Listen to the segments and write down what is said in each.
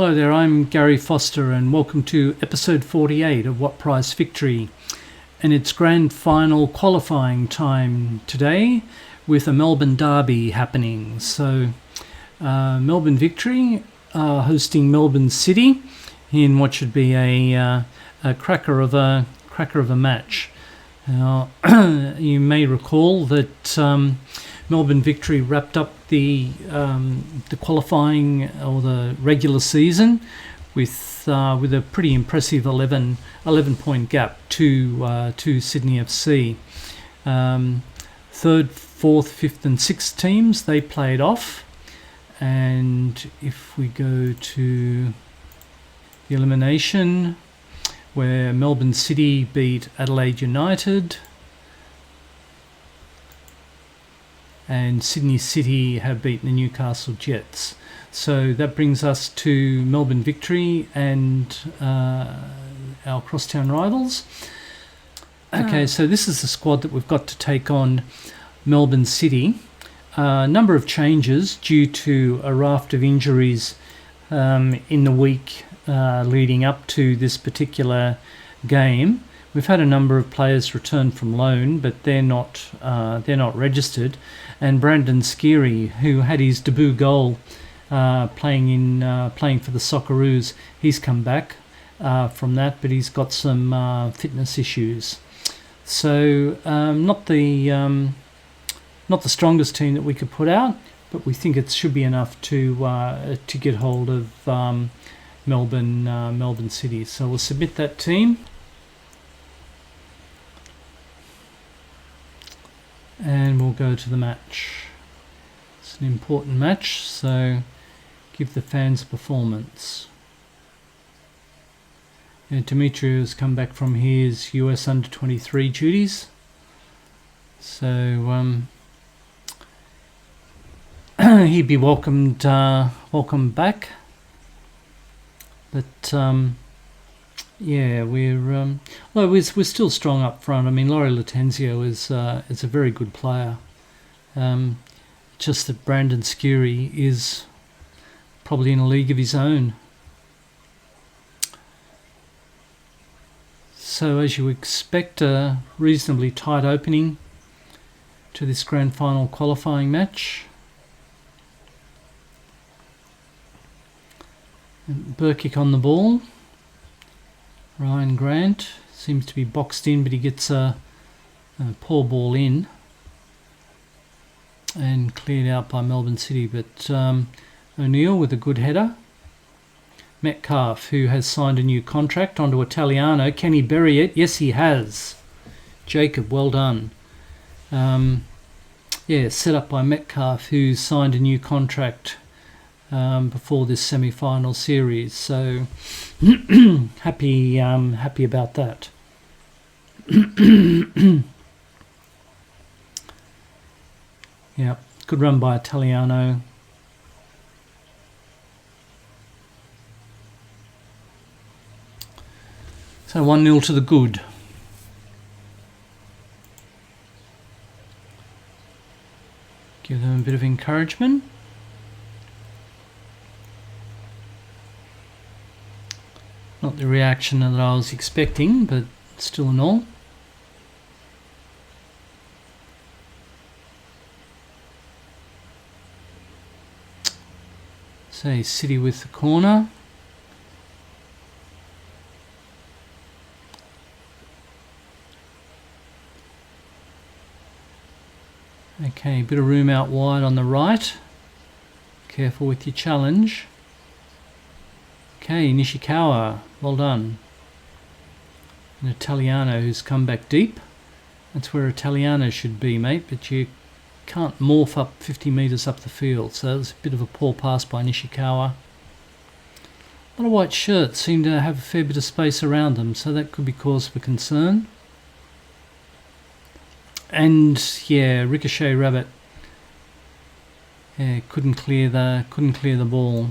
Hello there, I'm Gary Foster and welcome to episode 48 of What Price Victory. And it's grand final qualifying time today with a Melbourne derby happening. So Melbourne Victory hosting Melbourne City in what should be a cracker of a match. Now, you may recall that Melbourne Victory wrapped up the qualifying or the regular season with a pretty impressive 11 point gap to Sydney FC. Third, fourth, fifth and sixth teams, they played off. And if we go to the elimination, where Melbourne City beat Adelaide United and Sydney City have beaten the Newcastle Jets. So that brings us to Melbourne Victory and our crosstown rivals. Okay, so this is the squad that we've got to take on Melbourne City. A number of changes due to a raft of injuries in the week leading up to this particular game. We've had a number of players return from loan, but they're not registered. And Brandon Skeary, who had his debut goal playing for the Socceroos, he's come back from that, but he's got some fitness issues. So not the strongest team that we could put out, but we think it should be enough to get hold of Melbourne City. So we'll submit that team. And we'll go to the match. It's an important match, so give the fans a performance. Dimitri has come back from his US under-23 duties. So he'd be welcome back. But we're still strong up front. I mean, Laurie Latenzio is a very good player. Just that Brandon Skeary is probably in a league of his own. So as you expect, a reasonably tight opening to this grand final qualifying match. And Burkick on the ball. Ryan Grant seems to be boxed in, but he gets a poor ball in and cleared out by Melbourne City. But O'Neill with a good header. Metcalf, who has signed a new contract, onto Italiano. Can he bury it? Yes, he has. Jacob, well done. Set up by Metcalf, who signed a new contract before this semi-final series, so happy about that. Yeah, good run by Italiano. So 1-0 to the good. Give them a bit of encouragement. Not the reaction that I was expecting, but still in all. So City with the corner. Okay, bit of room out wide on the right. Careful with your challenge. Okay, Nishikawa, well done. And Italiano, who's come back deep. That's where Italiano should be, mate, but you can't morph up 50 metres up the field, so that was a bit of a poor pass by Nishikawa. A lot of white shirts seem to have a fair bit of space around them, so that could be cause for concern. And yeah, Ricochet Rabbit couldn't clear the ball.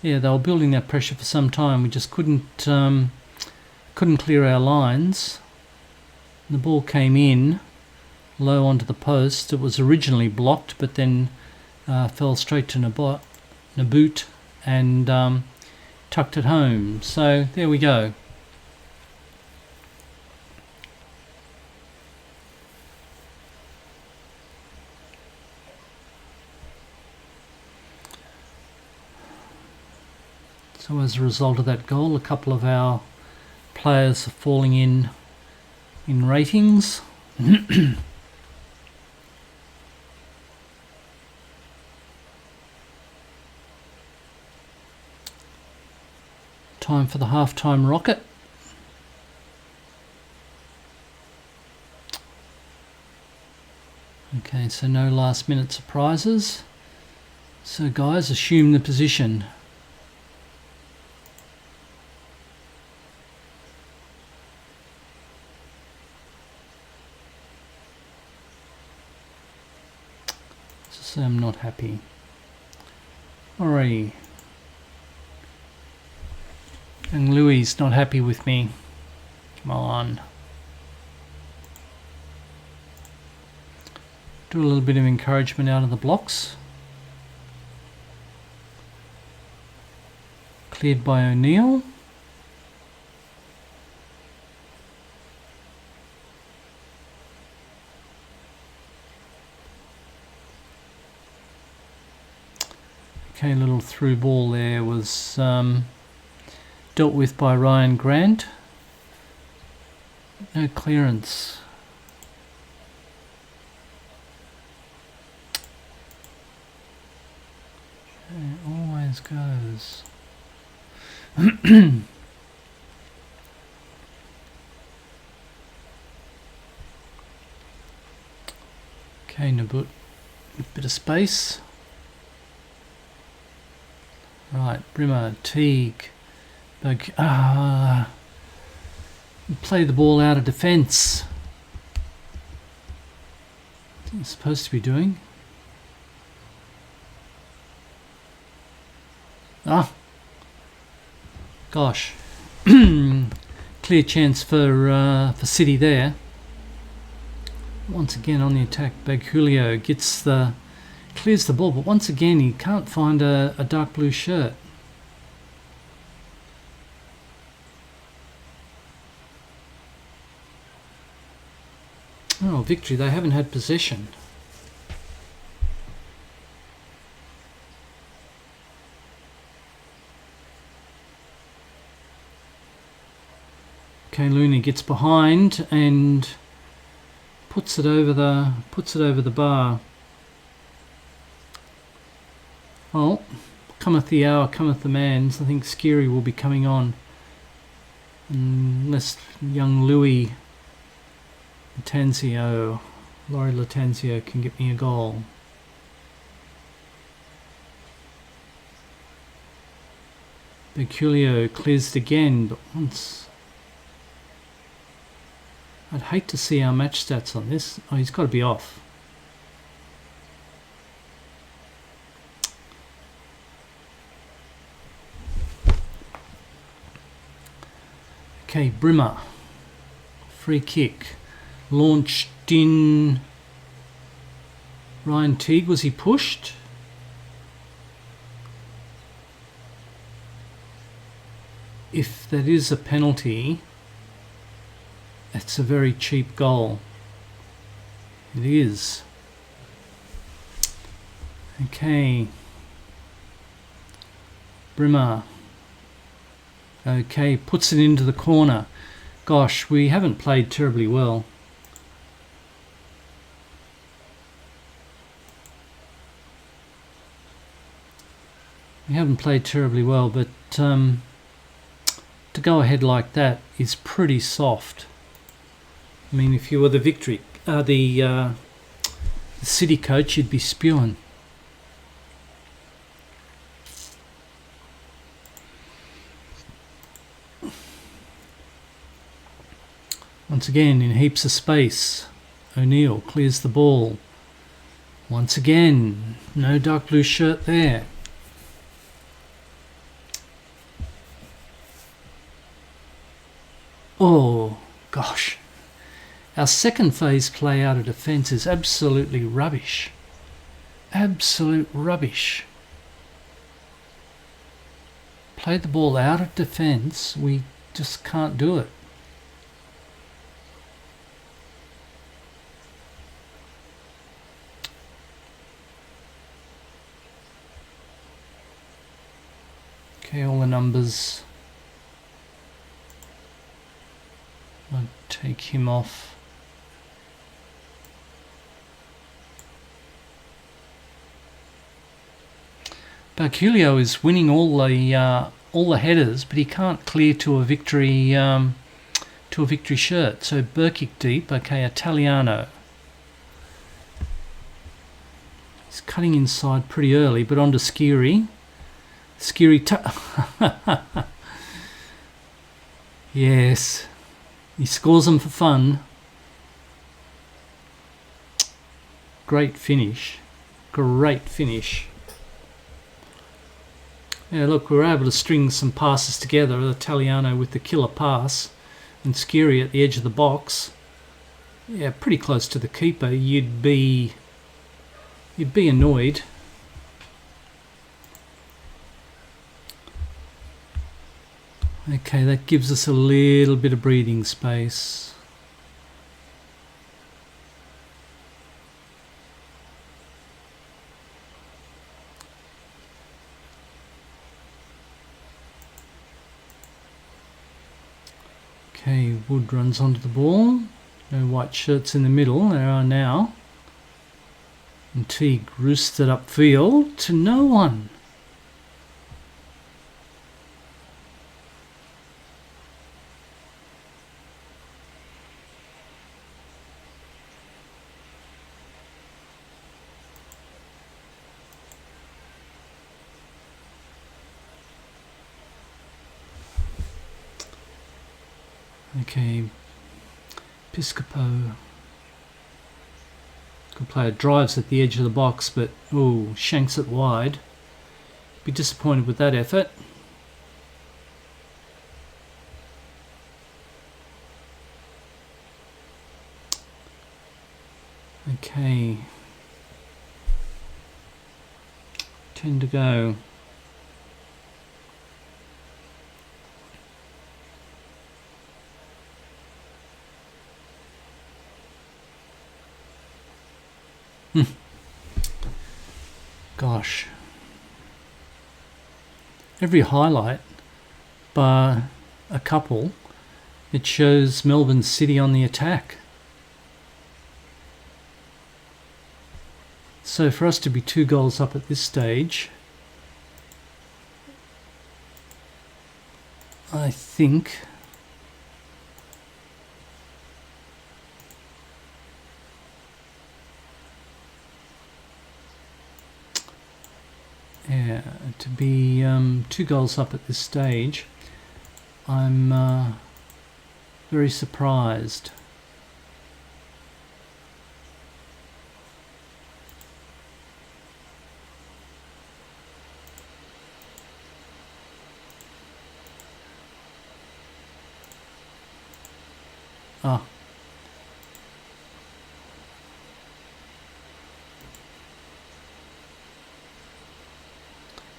Yeah, they were building that pressure for some time. We just couldn't clear our lines. The ball came in low onto the post. It was originally blocked, but then fell straight to Naboot and tucked it home. So there we go. So as a result of that goal, a couple of our players are falling in ratings. Time for the halftime rocket. Okay, so no last minute surprises. So guys, assume the position. So I'm not happy. Alrighty. And Louis not happy with me. Come on. Do a little bit of encouragement out of the blocks. Cleared by O'Neill. Okay, a little through ball there was dealt with by Ryan Grant. No clearance. It always goes. Okay, Naboot, a bit of space. Right, Brimmer, Teague. Play the ball out of defence. What are you supposed to be doing? Gosh. Clear chance for City there. Once again on the attack, Baggulio clears the ball, but once again he can't find a dark blue shirt. Oh, Victory, they haven't had possession. Okay, Looney gets behind and puts it over the bar. Well, cometh the hour, cometh the man. So I think Skiri will be coming on, unless young Laurie Latanzio can get me a goal. Baggulio clears it again, but once. I'd hate to see our match stats on this. Oh, he's got to be off. Okay, Brimmer. Free kick. Launched in. Ryan Teague, was he pushed? If that is a penalty, it's a very cheap goal. It is. Okay. Brimmer. Okay, puts it into the corner. Gosh, we haven't played terribly well. We haven't played terribly well, but to go ahead like that is pretty soft. I mean, if you were the City coach, you'd be spewing. Once again, in heaps of space, O'Neill clears the ball. Once again, no dark blue shirt there. Oh, gosh. Our second phase play out of defence is absolutely rubbish. Absolute rubbish. Play the ball out of defence, we just can't do it. Okay, all the numbers. I'll take him off. Barculio is winning all the headers, but he can't clear to a victory shirt. So Burkick deep. Okay, Italiano. He's cutting inside pretty early, but onto Skiri. Yes, he scores them for fun. Great finish. Great finish. Yeah, look, we were able to string some passes together. Italiano with the killer pass and Skiri at the edge of the box. Yeah, pretty close to the keeper. You'd be annoyed. Okay, that gives us a little bit of breathing space. Okay, Wood runs onto the ball. No white shirts in the middle. There are now. And Teague roosts it upfield to no one. Okay, Piscopo. Good player, drives at the edge of the box, but shanks it wide. Be disappointed with that effort. Okay, 10 to go. Gosh. Every highlight, bar a couple, it shows Melbourne City on the attack. So for us to be 2 goals up at this stage, I think to be 2 goals up at this stage, I'm very surprised.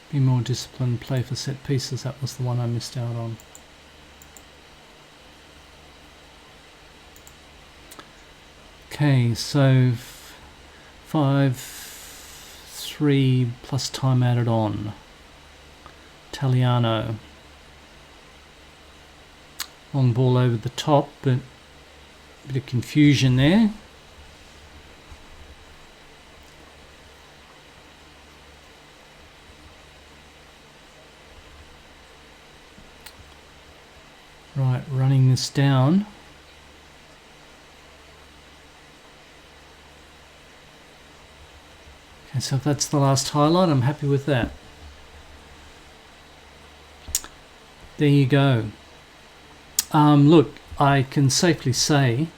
Be more disciplined, play for set pieces. That was the one I missed out on. Okay, so 5-3 plus time added on. Italiano. Long ball over the top, but a bit of confusion there. Right, running this down. Okay, so if that's the last highlight, I'm happy with that. There you go. Look, I can safely say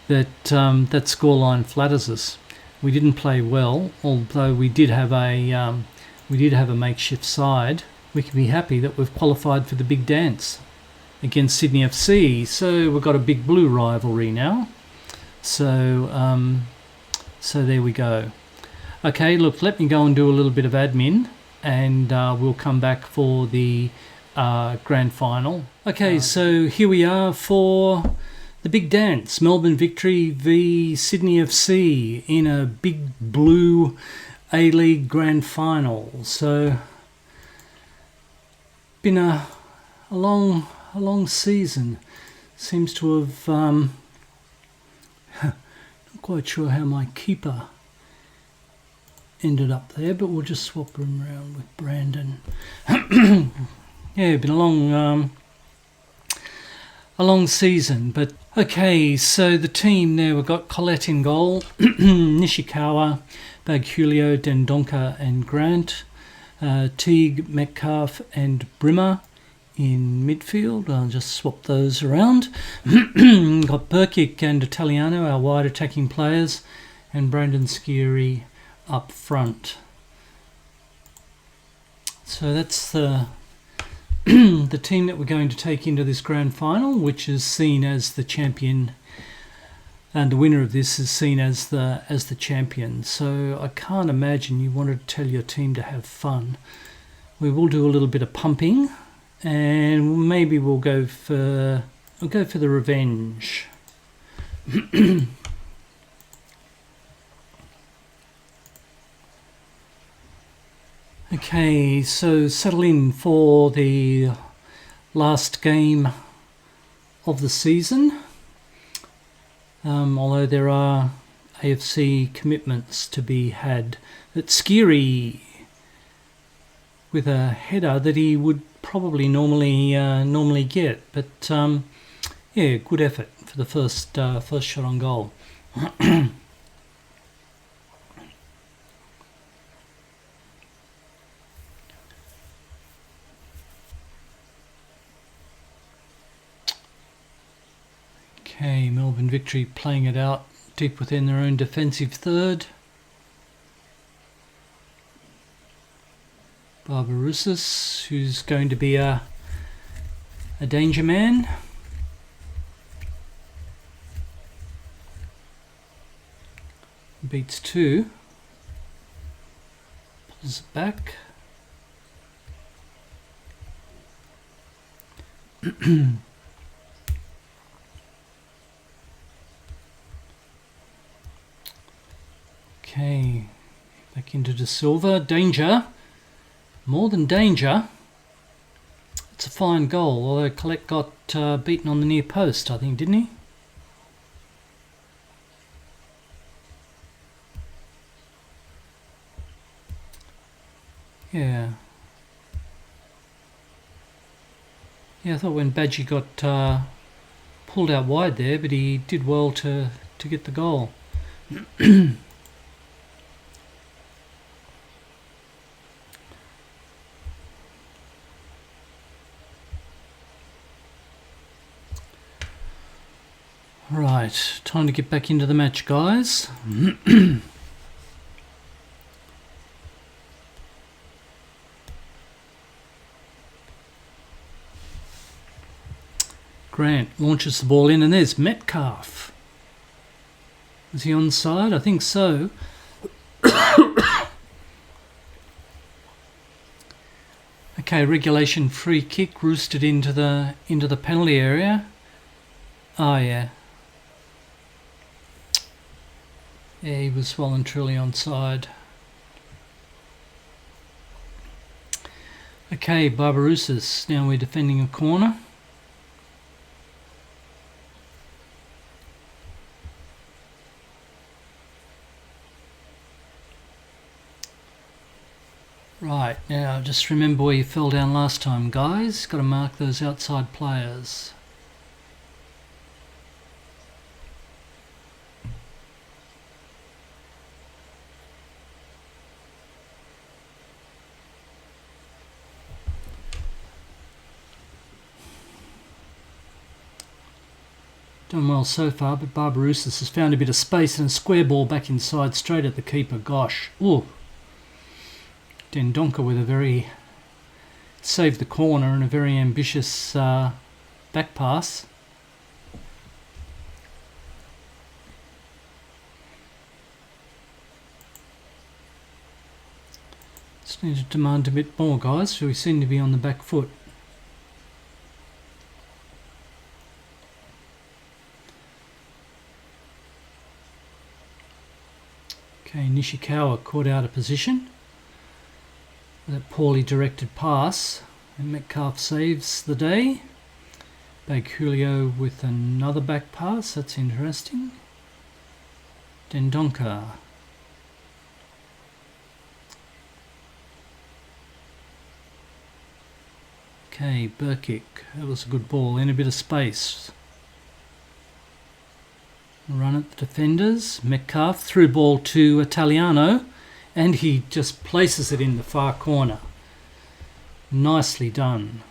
that that scoreline flatters us. We didn't play well, although we did have a makeshift side. We can be happy that we've qualified for the big dance against Sydney FC. So we've got a big blue rivalry now. So so there we go. Okay, look, let me go and do a little bit of admin, and we'll come back for the grand final. Okay, so here we are for the big dance. Melbourne Victory v Sydney FC in a big blue A-League grand final. So been a long season. Seems to have not quite sure how my keeper ended up there, but we'll just swap him around with Brandon. Yeah, been a long season. But okay, so the team there, we've got Collette in goal, Nishikawa, Baghulio, Dendonka and Grant, Teague, Metcalf and Brimmer in midfield. I'll just swap those around. Got Burkic and Italiano, our wide attacking players, and Brandon Skiri up front. So that's the the team that we're going to take into this grand final, which is seen as the champion, and the winner of this is seen as the champion. So I can't imagine you want to tell your team to have fun. We will do a little bit of pumping, and maybe we'll go for the revenge. Okay, so settle in for the last game of the season. Although there are AFC commitments to be had. It's Skiri with a header that he would probably normally get, but yeah, good effort for the first shot on goal. Okay, Melbourne Victory playing it out deep within their own defensive third. Barbarousis, who's going to be a danger man. Beats two. Pulls it back. Okay, back into De Silva. Danger. More than danger. It's a fine goal, although Collette got beaten on the near post, I think, didn't he? Yeah. Yeah, I thought when Badgie got pulled out wide there, but he did well to get the goal. Right, time to get back into the match, guys. Grant launches the ball in, and there's Metcalf. Is he onside? I think so. Okay, regulation free kick roosted into the penalty area. Oh yeah. Yeah, he was well and truly onside. Okay, Barbarousis. Now we're defending a corner. Right, now just remember where you fell down last time, guys. Got to mark those outside players. Done well so far, but Barbarousis has found a bit of space and a square ball back inside, straight at the keeper. Gosh. Ooh. Dendonka with a very... saved the corner and a very ambitious back pass. Just need to demand a bit more, guys. We seem to be on the back foot. Okay, Nishikawa caught out of position with a poorly directed pass, and Metcalf saves the day. Julio with another back pass, that's interesting. Dendonka. Okay, Burkick, that was a good ball, in a bit of space. Run at the defenders. Metcalf through ball to Italiano, and he just places it in the far corner. Nicely done.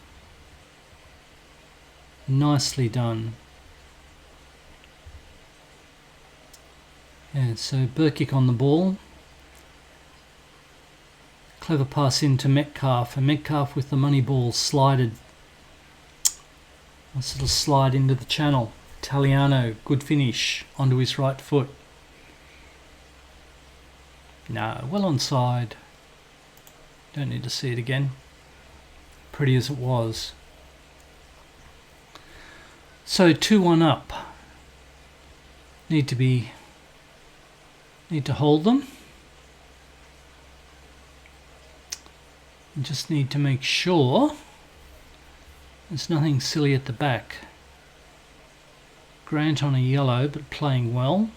Nicely done. Yeah, so Burkick on the ball. Clever pass into Metcalf, and Metcalf with the money ball slided. Nice little slide into the channel. Italiano, good finish onto his right foot. No, well onside. Don't need to see it again. Pretty as it was. So 2-1 up. Need to hold them. Just need to make sure there's nothing silly at the back. Grant on a yellow, but playing well.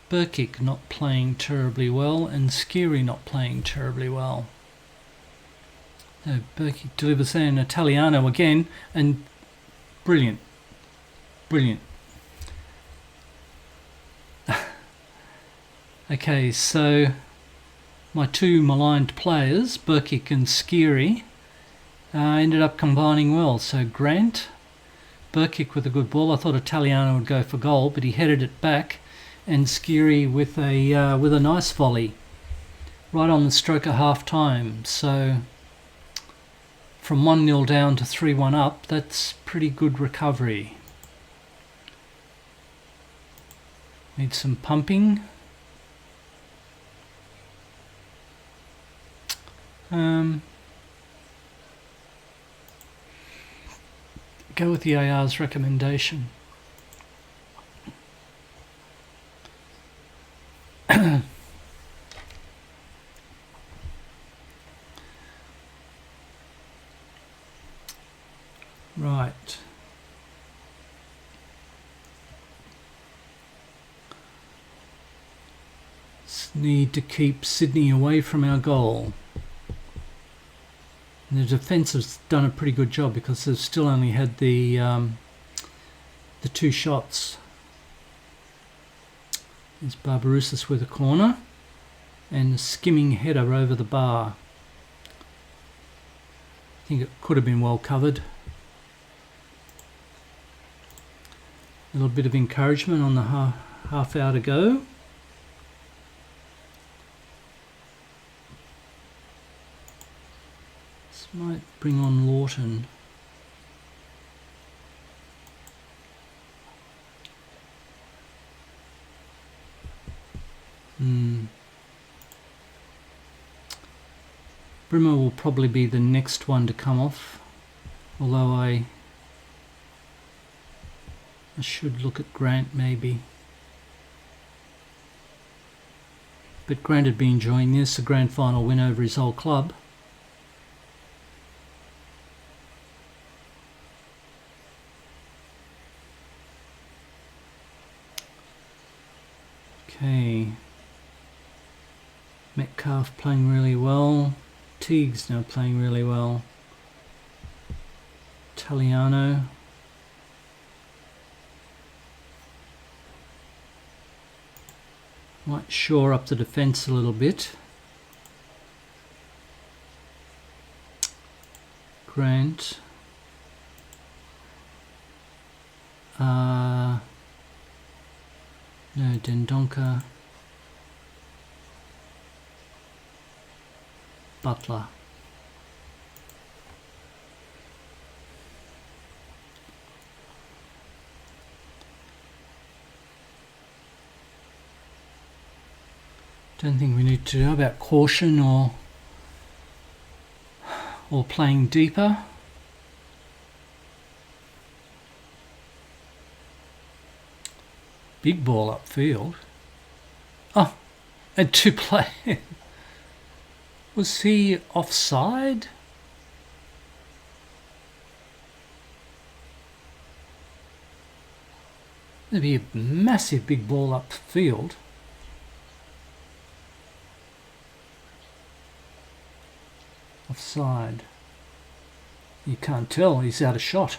Burkick not playing terribly well, and Skiri not playing terribly well. So Burkick delivers there, and Italiano again, and brilliant. Brilliant. Okay, so my two maligned players, Burkick and Skiri, ended up combining well. So Grant, Burkick with a good ball. I thought Italiano would go for goal, but he headed it back, and Skiri with a nice volley right on the stroke of half time. So from 1-0 down to 3-1 up, that's pretty good recovery. Need some pumping. Go with the AR's recommendation. Right. Need to keep Sydney away from our goal. And the defence has done a pretty good job because they've still only had the two shots. There's Barbarouses with a corner and a skimming header over the bar. I think it could have been well covered. A little bit of encouragement on the half hour to go. Might bring on Lawton. Brimmer will probably be the next one to come off, although I should look at Grant maybe. But Grant had been enjoying this, a grand final win over his old club. Okay, Metcalf playing really well. Teague's now playing really well. Italiano. Might shore up the defence a little bit. Grant. No, Dendonka. Butler. Don't think we need to know about caution or playing deeper. Big ball upfield. Oh, and two play. Was he offside? There'd be a massive big ball upfield. Offside. You can't tell, he's out of shot.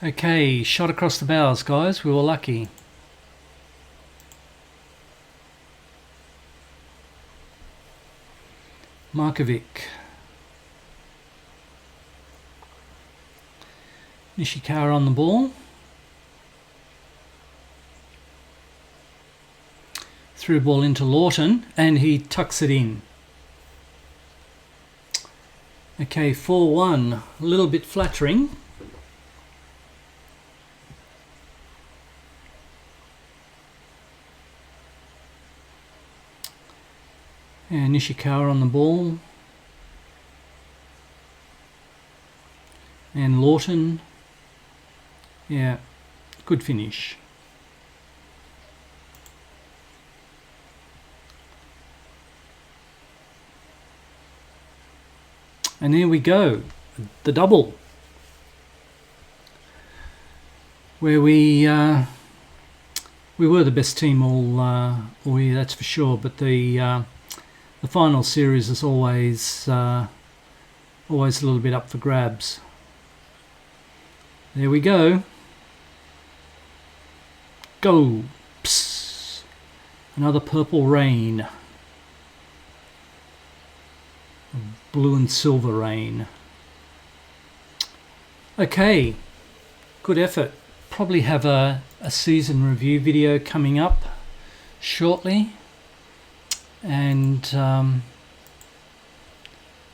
Okay, shot across the bows, guys. We were lucky. Markovic. Nishikawa on the ball. Threw ball into Lawton and he tucks it in. Okay, 4-1. A little bit flattering. And Nishikawa on the ball. And Lawton. Yeah, good finish. And there we go, the double. Where we were the best team all year, that's for sure. But the final series is always a little bit up for grabs. There we go. Go. Psst. Another purple rain. Blue and silver rain. Okay, good effort. Probably have a season review video coming up shortly, and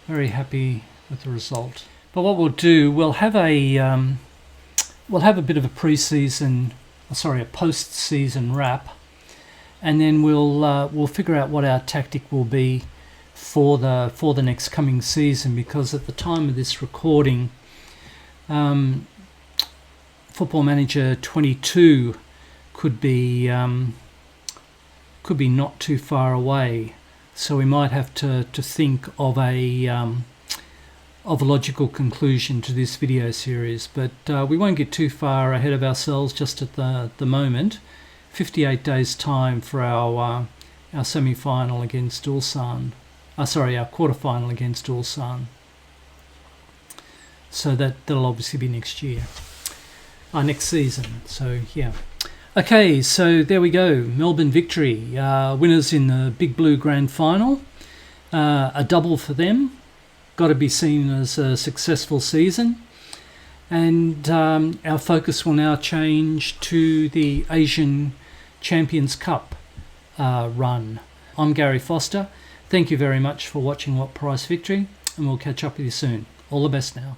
very happy with the result. But what we'll do, we'll have a bit of a a post-season wrap, and then we'll figure out what our tactic will be for the next coming season, because at the time of this recording, Football Manager 22 could be not too far away, so we might have to think of a logical conclusion to this video series. But we won't get too far ahead of ourselves just at the moment. 58 days time for our semi-final against Ulsan. Our quarter-final against Ulsan. So that'll obviously be next year. Next season. So, yeah. Okay, so there we go. Melbourne victory. Winners in the Big Blue Grand Final. A double for them. Got to be seen as a successful season. And our focus will now change to the Asian Champions Cup run. I'm Gary Foster. Thank you very much for watching What Price Victory, and we'll catch up with you soon. All the best now.